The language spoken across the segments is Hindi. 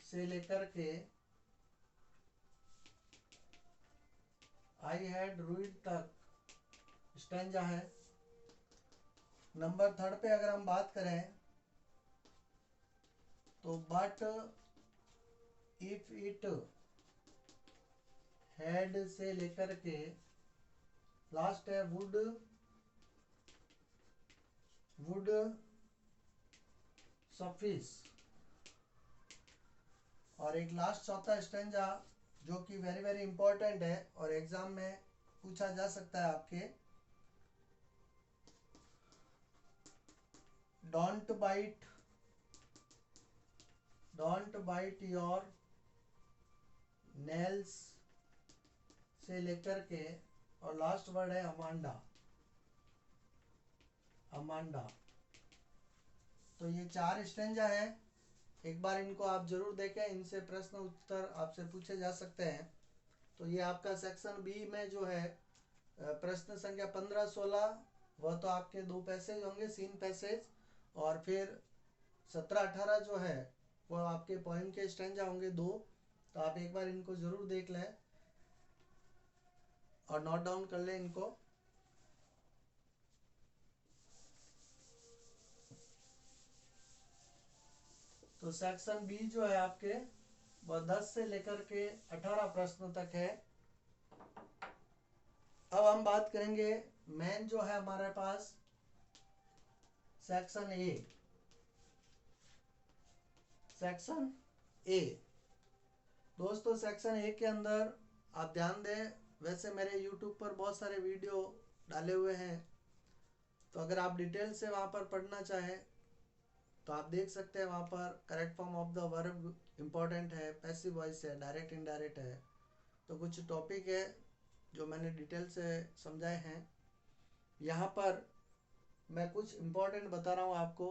से लेकर के आई हैड रूइड तक स्टैंजा है। नंबर 3 पे अगर हम बात करें तो बट इफ इट हैड से लेकर के लास्ट है वुड सफिस। और एक लास्ट चौथा स्टैंजा जो कि वेरी वेरी इंपॉर्टेंट है और एग्जाम में पूछा जा सकता है आपके। डोंट बाइट योर नेल्स से लेकर के और लास्ट वर्ड है अमांडा। तो ये 4 स्टैंजा है। एक बार इनको आप जरूर देखें, इनसे प्रश्न उत्तर आपसे पूछे जा सकते हैं। तो ये आपका सेक्शन बी में जो है प्रश्न संख्या 15-16 वह तो आपके 2 पैसेज होंगे, सीन पैसेज, और फिर 17-18 जो है वो आपके पोएम के स्टैंजा होंगे 2। तो आप एक बार इनको जरूर देख लें और नोट डाउन कर लें इनको। तो सेक्शन बी जो है आपके वह 10 से लेकर के 18 प्रश्न तक है। अब हम बात करेंगे मेन जो है हमारे पास सेक्शन ए। दोस्तों सेक्शन ए के अंदर आप ध्यान दें, वैसे मेरे यूट्यूब पर बहुत सारे वीडियो डाले हुए हैं, तो अगर आप डिटेल से वहाँ पर पढ़ना चाहें तो आप देख सकते हैं। वहाँ पर correct form of the verb important है, पैसिव वॉइस है, डायरेक्ट इनडायरेक्ट है। तो कुछ टॉपिक है जो मैंने डिटेल से समझाए हैं। यहाँ पर मैं कुछ इम्पोर्टेंट बता रहा हूँ आपको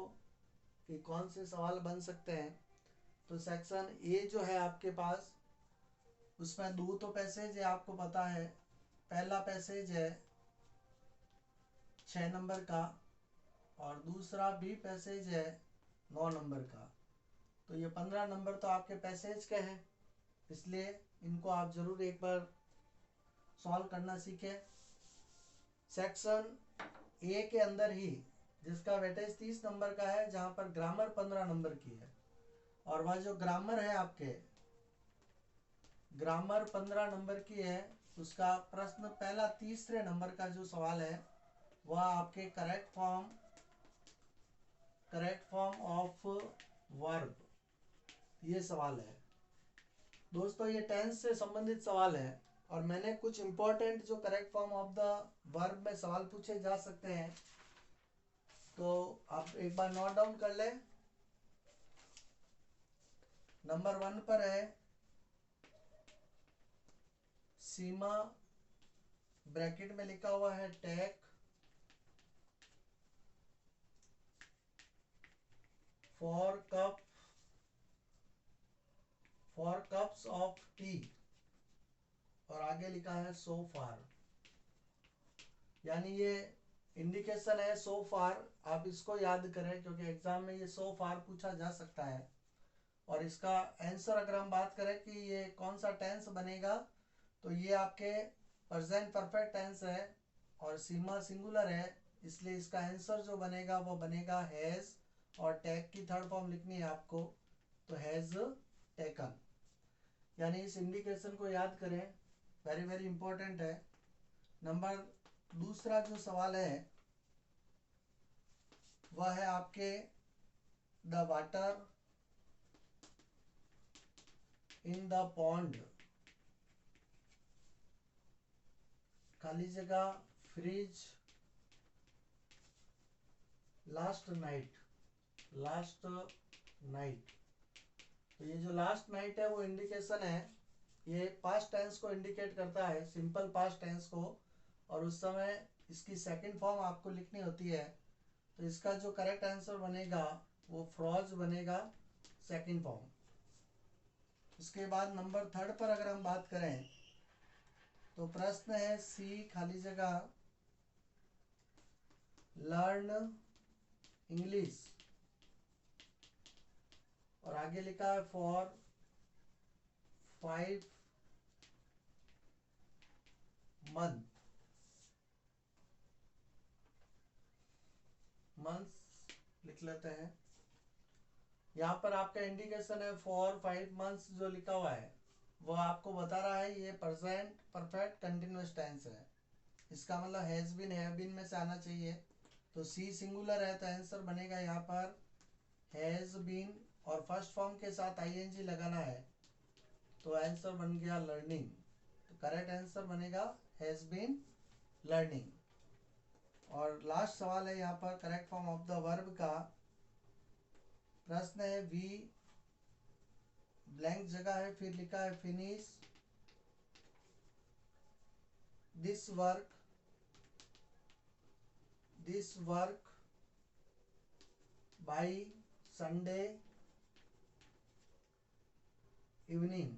कि कौन से सवाल बन सकते हैं। तो सेक्शन ए जो है आपके पास, उसमें 2 तो पैसेज है, आपको पता है। पहला पैसेज है 6 नंबर का और दूसरा भी पैसेज है 9 नंबर का। तो ये 15 नंबर तो आपके पैसेज के हैं, इसलिए इनको आप जरूर एक बार सॉल्व करना सीखें। सेक्शन ए के अंदर ही जिसका वेटेज 30 नंबर का है, जहां पर ग्रामर 15 नंबर की है, और वह जो ग्रामर है आपके ग्रामर 15 नंबर की है, उसका प्रश्न पहला तीसरे नंबर का जो सवाल है वह आपके करेक्ट फॉर्म ऑफ वर्ब, ये सवाल है। दोस्तों ये टेंस से संबंधित सवाल है और मैंने कुछ इंपॉर्टेंट जो correct form of the verb में सवाल पूछे जा सकते हैं, तो आप एक बार नोट डाउन कर लें। नंबर 1 पर है सीमा, ब्रैकेट में लिखा हुआ है take four cups of tea, और आगे लिखा है सो फार। यानी ये इंडिकेशन है सो फार। आप इसको याद करें क्योंकि एग्जाम में ये सो फार पूछा जा सकता है। और इसका आंसर अगर हम बात करें कि ये कौन सा टेंस बनेगा, तो ये आपके प्रेजेंट परफेक्ट टेंस है और सीमा सिंगुलर है, इसलिए इसका आंसर जो बनेगा वो बनेगा हैज, और टेक की थर्ड फॉर्म लिखनी है आपको, तो हैज टेकन। यानी इस इंडिकेशन को याद करें, वेरी वेरी इंपॉर्टेंट है। नंबर दूसरा जो सवाल है वह है आपके the water in the pond, खाली जगह फ्रिज लास्ट नाइट। तो ये जो लास्ट नाइट है वो इंडिकेशन है, ये पास्ट टेंस को इंडिकेट करता है, सिंपल पास्ट टेंस को, और उस समय इसकी सेकंड फॉर्म आपको लिखनी होती है। तो इसका जो करेक्ट आंसर बनेगा वो फ्रॉज बनेगा, सेकंड फॉर्म। इसके बाद नंबर 3 पर अगर हम बात करें तो प्रश्न है सी खाली जगह लर्न इंग्लिश, और आगे लिखा है फॉर 5 मंथ्स लिख लेते हैं। यहाँ पर आपका इंडिकेशन है फॉर 5 मंथ्स जो लिखा हुआ है वो आपको बता रहा है ये प्रेजेंट परफेक्ट कंटिन्यूअस टेंस है। इसका मतलब हैज बीन हैव बीन में से आना चाहिए। तो सी सिंगुलर है तो आंसर बनेगा यहाँ पर हैज बीन, और फर्स्ट फॉर्म के साथ आईएनजी लगाना है तो आंसर बन गया लर्निंग। तो करेक्ट आंसर बनेगा हैज बीन लर्निंग। और लास्ट सवाल है यहाँ पर correct form of the verb का। प्रश्न है वी ब्लैंक जगह है, फिर लिखा है finish this work by Sunday evening.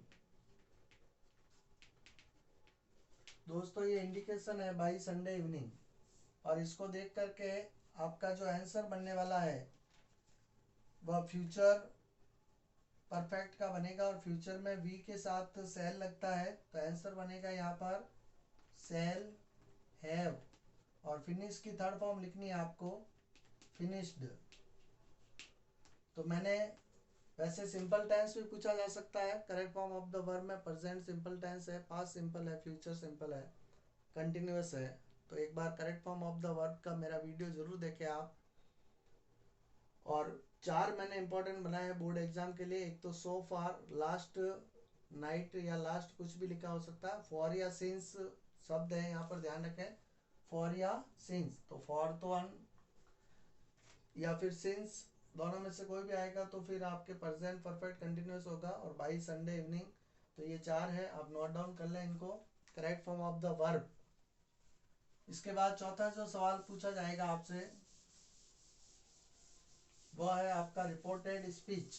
दोस्तों ये इंडिकेशन है बाय संडे इवनिंग, और इसको देख करके आपका जो आंसर बनने वाला है वह फ्यूचर परफेक्ट का बनेगा, और फ्यूचर में वी के साथ सेल लगता है तो आंसर बनेगा यहाँ पर सेल हैव, और फिनिश की थर्ड फॉर्म लिखनी है आपको फिनिश्ड। तो मैंने वैसे सिंपल टेंस भी पूछा जा सकता है। Correct form of the verb में प्रेजेंट सिंपल टेंस है, पास्ट सिंपल है, फ्यूचर सिंपल है, कंटिन्यूअस है। तो एक बार correct form of the verb का मेरा वीडियो जरूर देखें आप। और 4 मैंने इंपॉर्टेंट बनाए हैं बोर्ड एग्जाम के लिए। एक तो सो फार, लास्ट नाइट या लास्ट कुछ भी लिखा हो सकता है। फॉर या सिंस शब्द है यहाँ पर, ध्यान रखें फॉर या सिंस। तो फॉर तो अन या फिर सिंस दोनों में से कोई भी आएगा तो फिर आपके प्रेजेंट परफेक्ट कंटिन्यूअस होगा। और बाई संडे इवनिंग, तो ये 4 है, आप नोट डाउन कर लें इनको, correct form of the verb. इसके बाद चौथा जो सवाल पूछा जाएगा आपसे वह है आपका रिपोर्टेड स्पीच।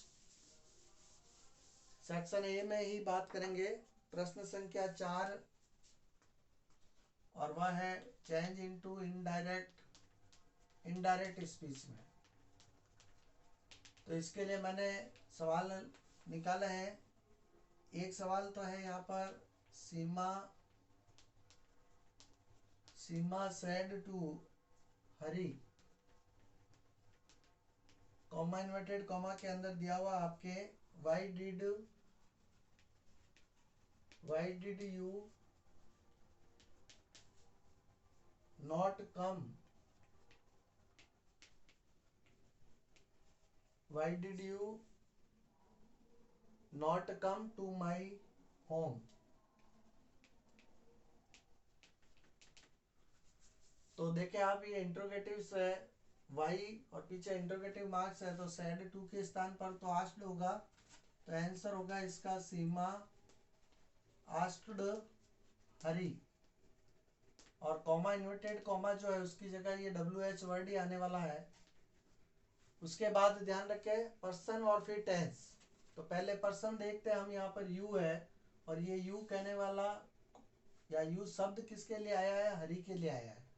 सेक्शन ए में ही बात करेंगे, प्रश्न संख्या 4, और वह है चेंज इनटू इनडायरेक्ट स्पीच में। तो इसके लिए मैंने सवाल निकाले हैं। एक सवाल तो है यहाँ पर Seema said to Hari, comma inverted comma के अंदर दिया हुआ आपके why did you not come, why did you not come to my home. तो देखें आप ये इंट्रोगेटिव्स है, वाई और पीछे इंट्रोगेटिव मार्क्स है, तो सेड टू के स्थान पर तो आस्क्ड होगा, तो आंसर होगा इसका सीमा आस्क्ड हरी। और कॉमा इन्वर्टेड कॉमा जो है उसकी जगह ये WH वर्ड ही आने वाला है। उसके बाद ध्यान रखें पर्सन और फिर टेंस। तो पहले पर्सन देखते हैं हम, यहाँ पर यू है, और ये यू कहने वाला या यू शब्द किसके लिए आया है, हरि के लिए आया है।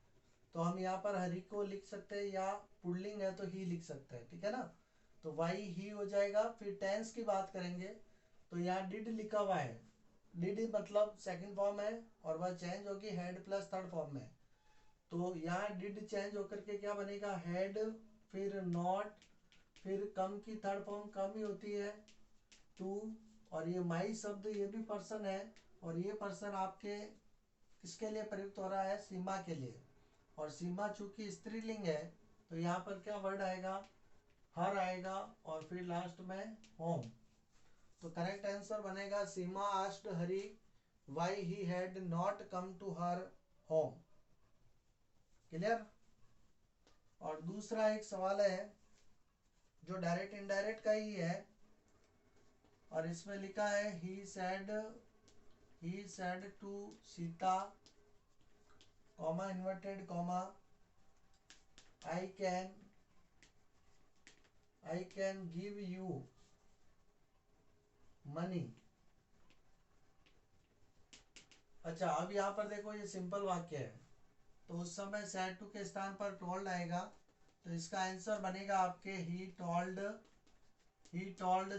तो हम यहाँ पर हरि को लिख सकते हैं, या पुल्लिंग है तो ही लिख सकते हैं, ठीक है ना। तो वाई ही हो जाएगा। फिर टेंस की बात करेंगे तो यहाँ डिड लिखा हुआ है, डिड मतलब सेकंड फॉर्म है, और वह चेंज होगी हेड प्लस थर्ड फॉर्म में। तो यहाँ डिड चेंज होकर के क्या बनेगा हेड, फिर नॉट, फिर कम की थर्ड फॉर्म कम ही होती है टू, और ये माई शब्द ये भी पर्सन है, और ये पर्सन आपके किसके लिए प्रयुक्त हो रहा है, सीमा के लिए। और सीमा चूंकि स्त्रीलिंग है तो यहाँ पर क्या वर्ड आएगा, हर आएगा, और फिर लास्ट में होम। तो करेक्ट आंसर बनेगा Seema asked Hari why he had not come to her home. Clear. और दूसरा एक सवाल है जो डायरेक्ट इनडायरेक्ट का ही है, और इसमें लिखा है he said to Sita, comma inverted comma I can give you money. अच्छा अब यहाँ पर देखो ये सिंपल वाक्य है, तो उस समय सेड टू के स्थान पर टोल्ड आएगा, तो इसका आंसर बनेगा आपके ही टोल्ड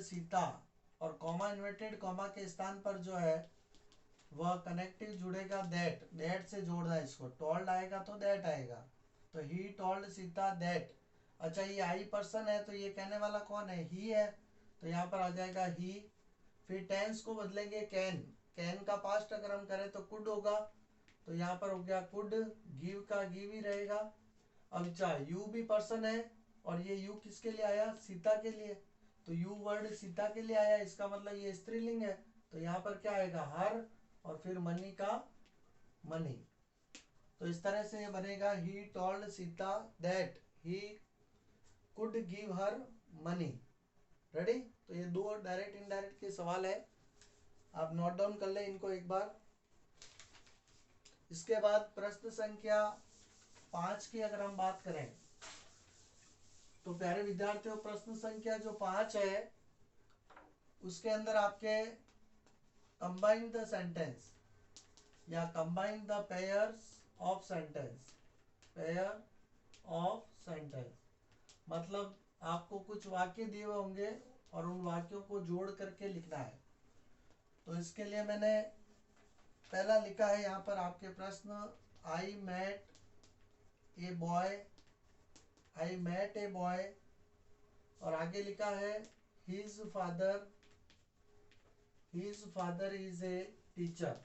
सीता, और कॉमा इन्वर्टेड कॉमा के स्थान पर जो है वह कनेक्टिव जुड़ेगा दैट से जोड़ना है इसको। टोल्ड आएगा तो दैट आएगा, तो ही टोल्ड सीता दैट। अच्छा ये आई पर्सन है तो ये कहने वाला कौन है, ही है, तो यहाँ पर आ जाएगा ही। फिर टेंस को बदलेंगे कैन का पास्ट अगर हम करें तो कुड होगा, तो यहाँ पर हो गया कुड। गिव का गिव ही रहेगा। अब अच्छा यू भी पर्सन है और ये यू किसके लिए आया, सीता के लिए, तो यू वर्ड सीता के लिए आया, इसका मतलब ये स्त्रीलिंग है, तो यहाँ पर क्या आएगा हर, और फिर मनी का मनी। तो इस तरह से ये बनेगा he told Sita that he could give her money. Ready. तो ये दो डायरेक्ट इनडायरेक्ट के सवाल है, आप नोट डाउन कर ले इनको एक बार। इसके बाद प्रश्न संख्या 5 की अगर हम बात करें तो प्यारे विद्यार्थियों प्रश्न संख्या जो 5 है उसके अंदर आपके कंबाइन द सेंटेंस या combine the pairs of sentence, pair of sentence मतलब आपको कुछ वाक्य दिए हुए होंगे और उन वाक्यों को जोड़ करके लिखना है। तो इसके लिए मैंने पहला लिखा है यहाँ पर आपके प्रश्न, I met a boy, I met a boy, और आगे लिखा है his father is a teacher,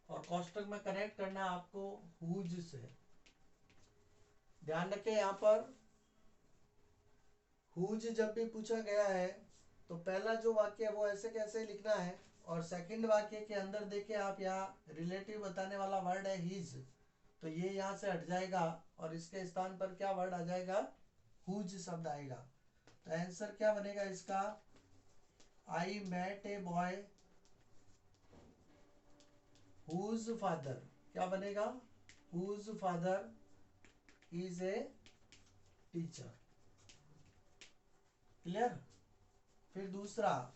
और कोष्टक में कनेक्ट करना है आपको हुज से। ध्यान रखें यहाँ पर हुज जब भी पूछा गया है तो पहला जो वाक्य है वो ऐसे कैसे लिखना है, और सेकंड वाक्य के अंदर देखिए आप यहाँ रिलेटिव बताने वाला वर्ड है हिज, तो ये यहाँ से हट जाएगा और इसके स्थान पर क्या वर्ड आ जाएगा, हुज शब्द आएगा। तो आंसर क्या बनेगा इसका, I met a boy whose father, क्या बनेगा, whose father is a teacher. Clear. फिर दूसरा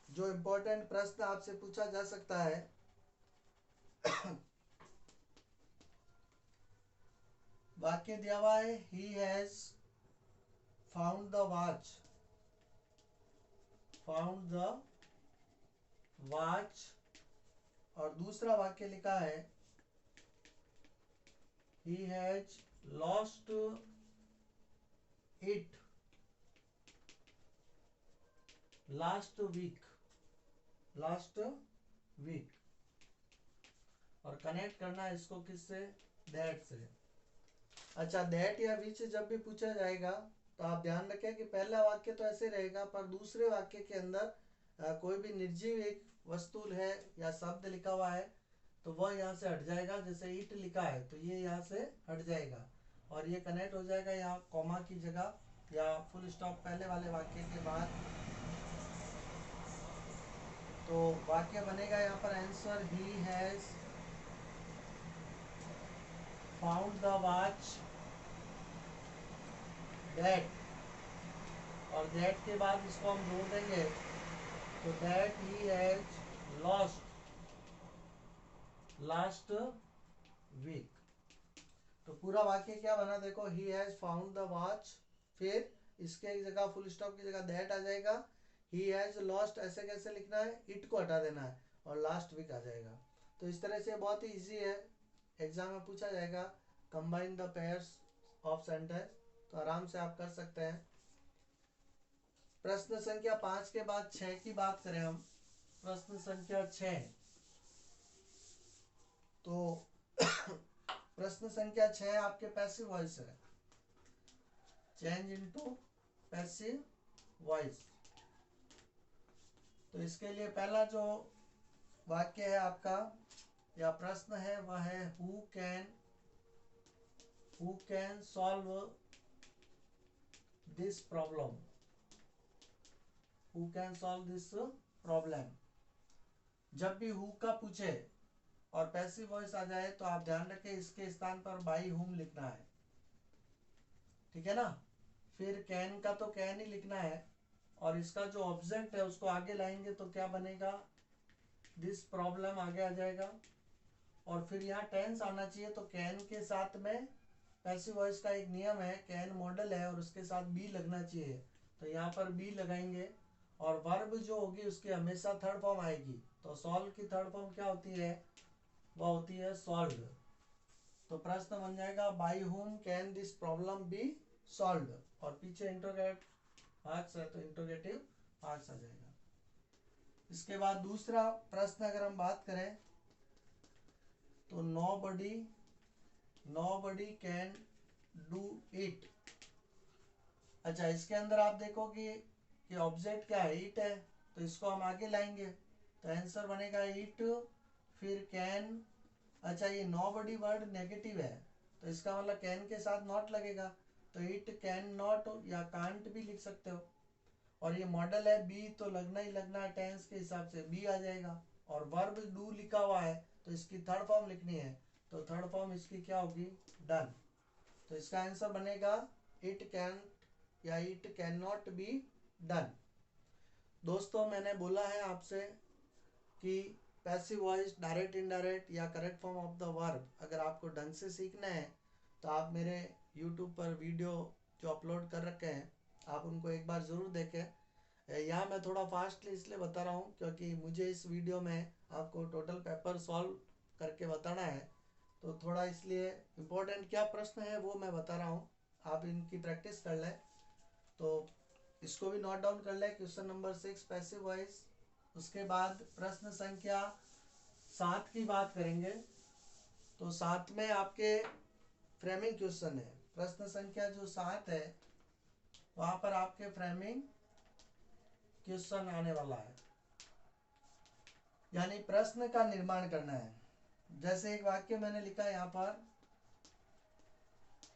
जो इंपॉर्टेंट प्रश्न आपसे पूछा जा सकता है वाक्य दिया हुआ है ही हैज फाउंड द वॉच, और दूसरा वाक्य लिखा है he has lost it last week, और कनेक्ट करना है इसको किससे, दैट से। अच्छा दैट या विच जब भी पूछा जाएगा तो आप ध्यान रखें कि पहला वाक्य तो ऐसे रहेगा, पर दूसरे वाक्य के अंदर कोई भी निर्जीव एक वस्तु है या शब्द लिखा हुआ है तो वह यहाँ से हट जाएगा, जैसे ईट लिखा है तो ये यहाँ से हट जाएगा और ये कनेक्ट हो जाएगा यहाँ कॉमा की जगह या फुल स्टॉप पहले वाले वाक्य के बाद। तो वाक्य बनेगा यहाँ पर answer he has found the watch that, और दैट के बाद इसको हम जोड़ देंगे तो that he has lost last week. तो पूरा वाक्य क्या बना देखो, he has found the watch, फिर इसके जगह फुल स्टॉप की जगह दैट आ जाएगा, ही हैज लॉस्ट ऐसे कैसे लिखना है, इट को हटा देना है और लास्ट वीक आ जाएगा। तो इस तरह से बहुत ही इजी है, एग्जाम में पूछा जाएगा combine the pairs of sentence, तो आराम से आप कर सकते हैं। प्रश्न संख्या 5 के बाद 6 की बात करें हम, प्रश्न संख्या 6, तो प्रश्न संख्या 6 आपके पैसिव वॉइस है, चेंज इनटू पैसिव वॉइस। तो इसके लिए पहला जो वाक्य है आपका या प्रश्न है वह है who can solve this problem, who can solve this problem. जब भी हु का पूछे और पैसिव वॉइस आ जाए तो आप ध्यान रखें इसके स्थान पर बाई हुम लिखना है, ठीक है ना। फिर कैन का तो कैन ही लिखना है और इसका जो ऑब्जेक्ट है उसको आगे लाएंगे तो क्या बनेगा, दिस प्रॉब्लम आगे आ जाएगा, और फिर यहाँ टेंस आना चाहिए, तो कैन के साथ में पैसिव वॉइस का एक नियम है, कैन मॉडल है और उसके साथ बी लगना चाहिए, तो यहाँ पर बी लगाएंगे, और वर्ब जो होगी उसकी हमेशा थर्ड फॉर्म आएगी। तो सॉल्व की थर्ड फॉर्म क्या होती है, वह होती है सॉल्व्ड। तो प्रश्न बन जाएगा by whom can this problem B solved, और पीछे इंट्रोगेट मार्क्स है तो इंट्रोगेटिव मार्क्स आ जाएगा। इसके बाद दूसरा प्रश्न अगर हम बात करें तो नोबडी कैन डू इट। अच्छा, इसके अंदर आप देखोगे कि ऑब्जेक्ट क्या है, इट है, तो इसको हम आगे लाएंगे तो आंसर बनेगा इट, फिर कैन। अच्छा, ये नोबडी वर्ड नेगेटिव है तो इसका मतलब कैन के साथ नॉट लगेगा, तो इट कैन नॉट या कांट भी लिख सकते हो। और ये मॉडल है बी, तो लगना ही लगना है, टेंस के हिसाब से बी आ जाएगा। और वर्ब डू लिखा हुआ है तो इसकी थर्ड फॉर्म लिखनी है, तो थर्ड फॉर्म इसकी क्या होगी, डन। तो इसका आंसर बनेगा इट कैन या it can not be done. दोस्तों, मैंने बोला है आपसे कि पैसिव वॉइस, डायरेक्ट इनडायरेक्ट या correct form of the verb अगर आपको ढंग से सीखना है तो आप मेरे यूट्यूब पर वीडियो जो अपलोड कर रखे हैं आप उनको एक बार ज़रूर देखें। यहाँ मैं थोड़ा फास्टली इसलिए बता रहा हूँ क्योंकि मुझे इस वीडियो में आपको टोटल पेपर सॉल्व करके बताना है, तो थोड़ा इसलिए इम्पोर्टेंट क्या प्रश्न है वो मैं बता रहा हूँ, आप इनकी प्रैक्टिस कर लें। तो इसको भी नोट डाउन कर लें, क्वेश्चन नंबर 6 पैसिव वॉइस। उसके बाद प्रश्न संख्या 7 की बात करेंगे, तो 7 में आपके फ्रेमिंग क्वेश्चन है। प्रश्न संख्या जो 7 है वहां पर आपके फ्रेमिंग क्वेश्चन आने वाला है, यानी प्रश्न का निर्माण करना है। जैसे एक वाक्य मैंने लिखा है यहाँ पर,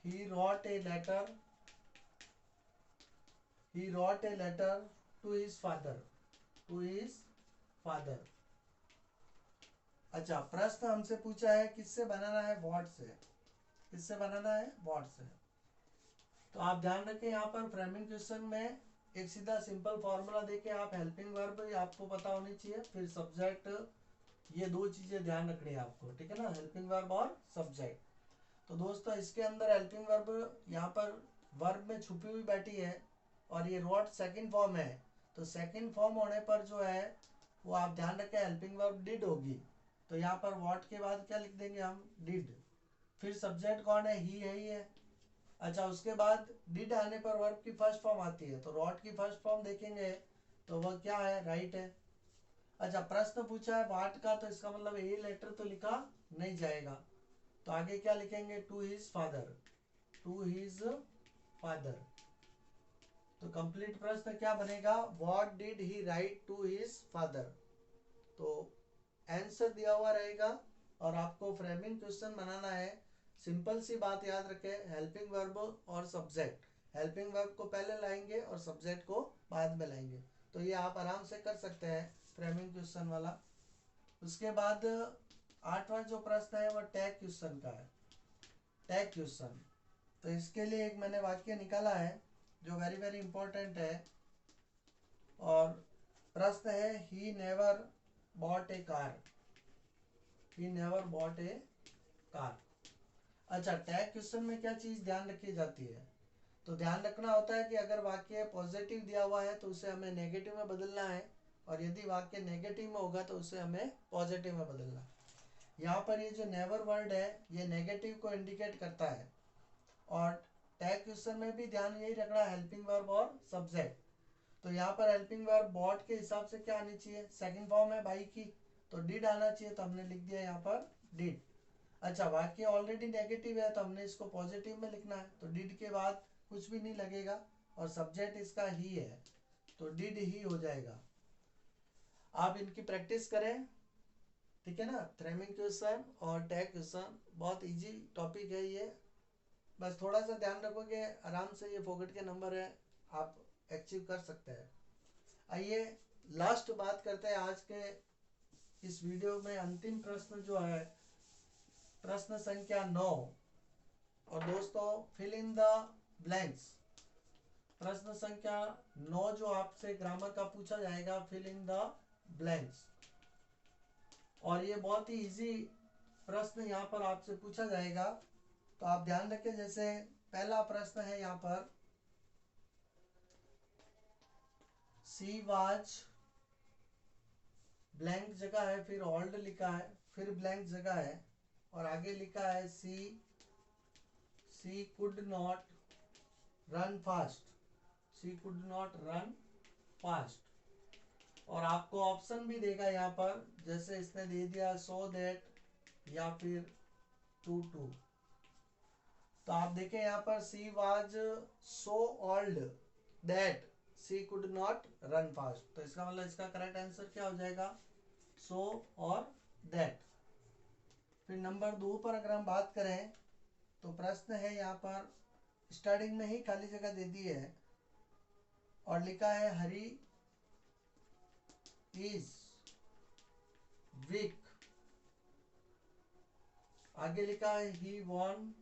he wrote a letter to his father। अच्छा, प्रश्न हमसे पूछा है किससे बनाना है, व्हाट से। किससे बनाना है, व्हाट से। तो आप ध्यान रखें यहाँ पर फ्रेमिंग क्वेश्चन में एक सीधा सिंपल फॉर्मूला देके आप हेल्पिंग वर्ब आपको पता होनी चाहिए, फिर सब्जेक्ट, ये दो चीजें ध्यान रखनी है आपको, ठीक है ना, हेल्पिंग वर्ब और सब्जेक्ट। तो दोस्तों इसके अंदर हेल्पिंग वर्ब यहाँ पर वर्ब में छुपी हुई बैठी है, और ये रोट सेकंड फॉर्म है, तो सेकंड फॉर्म होने पर जो है वो आप ध्यान रखें हेल्पिंग वर्ब डिड होगी। तो यहाँ पर व्हाट के बाद क्या लिख देंगे हम, डिड। फिर सब्जेक्ट कौन है, ही है, ही है। अच्छा, उसके बाद डिड आने पर वर्ब की फर्स्ट फॉर्म आती है, तो रॉट की फर्स्ट फॉर्म देखेंगे तो वह क्या है, राइट है। अच्छा, प्रश्न पूछा है वाट का, तो इसका मतलब ए लेटर तो लिखा नहीं जाएगा, तो आगे क्या लिखेंगे, टू हिज फादर। तो कंप्लीट प्रश्न क्या बनेगा, what did he write to his father. तो आंसर दिया हुआ रहेगा, और आपको फ्रेमिंग क्वेश्चन बनाना है। सिंपल सी बात याद रखें, हेल्पिंग वर्ब और सब्जेक्ट, हेल्पिंग वर्ब को पहले लाएंगे और सब्जेक्ट को बाद में लाएंगे, तो ये आप आराम से कर सकते हैं फ्रेमिंग क्वेश्चन वाला। उसके बाद 8वां जो प्रश्न है वह टैग क्वेश्चन का है, टैग क्वेश्चन। तो इसके लिए एक मैंने वाक्य निकाला है जो वेरी वेरी इंपॉर्टेंट है, और प्रश्न है he never bot A car. अच्छा, टैग क्वेश्चन में क्या चीज ध्यान रखी जाती है, तो ध्यान रखना होता है कि अगर वाक्य पॉजिटिव दिया हुआ है तो उसे हमें नेगेटिव में बदलना है, और यदि वाक्य नेगेटिव में होगा तो उसे हमें पॉजिटिव में बदलना है। यहाँ पर ये जो नेवर वर्ड है ये नेगेटिव को इंडिकेट करता है, और टैग क्वेश्चन में भी ध्यान यही रखना है, हेल्पिंग वर्ब और सब्जेक्ट। तो यहाँ पर हेल्पिंग वर्ब बॉट के हिसाब से क्या आनी चाहिए, सेकंड फॉर्म है बाई की, तो डिड आना चाहिए, तो हमने लिख दिया यहाँ पर डिड। अच्छा, वाक्य ऑलरेडी नेगेटिव है तो हमने इसको पॉजिटिव में लिखना है, तो डिड के बाद कुछ भी नहीं लगेगा, और सब्जेक्ट इसका ही है, तो डिड ही हो जाएगा। आप इनकी प्रैक्टिस करें, ठीक है ना। फ्रेमिंग क्वेश्चन और टैग क्वेश्चन बहुत इजी टॉपिक है ये, बस थोड़ा सा ध्यान रखोगे आराम से ये फोकट के नंबर है आप अचीव कर सकते हैं। आइए लास्ट बात करते हैं आज के इस वीडियो में, अंतिम प्रश्न जो है प्रश्न संख्या 9। और दोस्तों फिल इन द ब्लैंक्स, प्रश्न संख्या 9 जो आपसे ग्रामर का पूछा जाएगा, फिल इन द ब्लैंक्स। और ये बहुत ही इजी प्रश्न यहाँ पर आपसे पूछा जाएगा, तो आप ध्यान रखें। जैसे पहला प्रश्न है यहाँ पर, सी वाज ब्लैंक जगह है, फिर ओल्ड लिखा है, फिर ब्लैंक जगह है और आगे लिखा है she could not run fast, she could not run fast. और आपको ऑप्शन भी देगा यहाँ पर, जैसे इसने दे दिया सो दैट या फिर टू। तो आप देखें यहाँ पर she was so old that she could not run fast, तो इसका मतलब इसका करेक्ट आंसर क्या हो जाएगा, सो और दैट। फिर नंबर 2 पर अगर हम बात करें तो प्रश्न है यहाँ पर, स्टार्टिंग में ही खाली जगह दे दी है और लिखा है हरी इज वीक, आगे लिखा है he won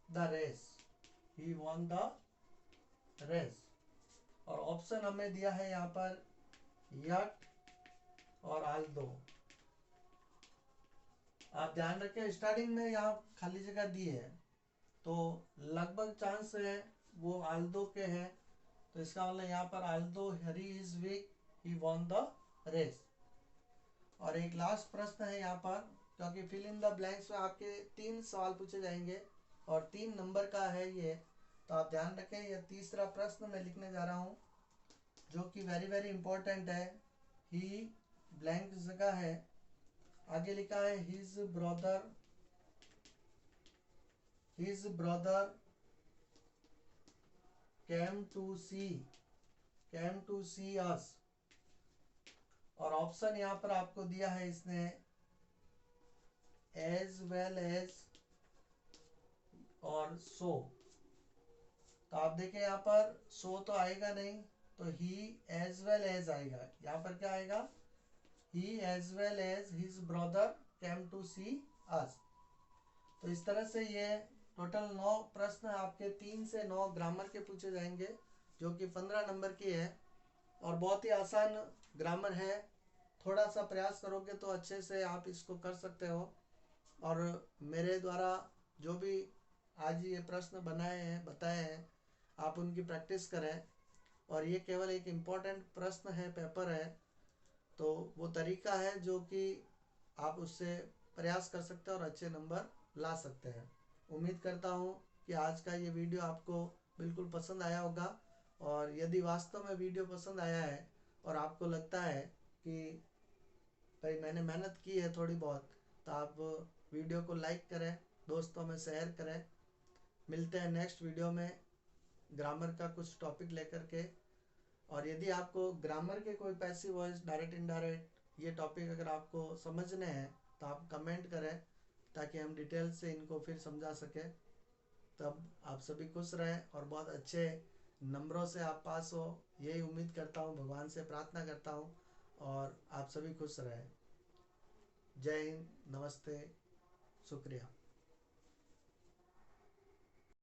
the race, he won the race. और ऑप्शन हमें दिया है यहाँ पर यट और आल्दो। आप ध्यान रखें स्टार्टिंग में यहाँ खाली जगह दी है तो लगभग चांस है वो आल्दो के हैं, तो इसका मतलब यहाँ पर although hare is weak he won the race. और एक लास्ट प्रश्न है यहाँ पर, क्योंकि फिल इन द ब्लैंक्स में आपके 3 सवाल पूछे जाएंगे और 3 नंबर का है ये, तो आप ध्यान रखें यह तीसरा प्रश्न मैं लिखने जा रहा हूँ जो कि वेरी वेरी इंपॉर्टेंट है। ही ब्लैंक जगह है, आगे लिखा है his brother came to see us। और ऑप्शन यहाँ पर आपको दिया है इसने as well as और so। तो आप देखें यहाँ पर so तो आएगा नहीं, तो he as well as आएगा। यहाँ पर क्या आएगा, he as well as his brother came to see us। तो इस तरह से ये टोटल 9 प्रश्न आपके 3 से 9 ग्रामर के पूछे जाएंगे जो कि 15 नंबर की है और बहुत ही आसान ग्रामर है। थोड़ा सा प्रयास करोगे तो अच्छे से आप इसको कर सकते हो। और मेरे द्वारा जो भी आज ये प्रश्न बताए हैं आप उनकी प्रैक्टिस करें। और ये केवल एक इम्पोर्टेंट प्रश्न है, पेपर है, तो वो तरीका है जो कि आप उससे प्रयास कर सकते हैं और अच्छे नंबर ला सकते हैं। उम्मीद करता हूँ कि आज का ये वीडियो आपको बिल्कुल पसंद आया होगा। और यदि वास्तव में वीडियो पसंद आया है और आपको लगता है कि भाई मैंने मेहनत की है थोड़ी बहुत, तो आप वीडियो को लाइक करें, दोस्तों में शेयर करें। मिलते हैं नेक्स्ट वीडियो में ग्रामर का कुछ टॉपिक लेकर के। और यदि आपको ग्रामर के कोई पैसिव वॉइस, डायरेक्ट इनडायरेक्ट ये टॉपिक अगर आपको समझने हैं तो आप कमेंट करें ताकि हम डिटेल से इनको फिर समझा सकें। तब आप सभी खुश रहें और बहुत अच्छे नंबरों से आप पास हो, यही उम्मीद करता हूँ, भगवान से प्रार्थना करता हूँ। और आप सभी खुश रहें। जय हिंद, नमस्ते, शुक्रिया।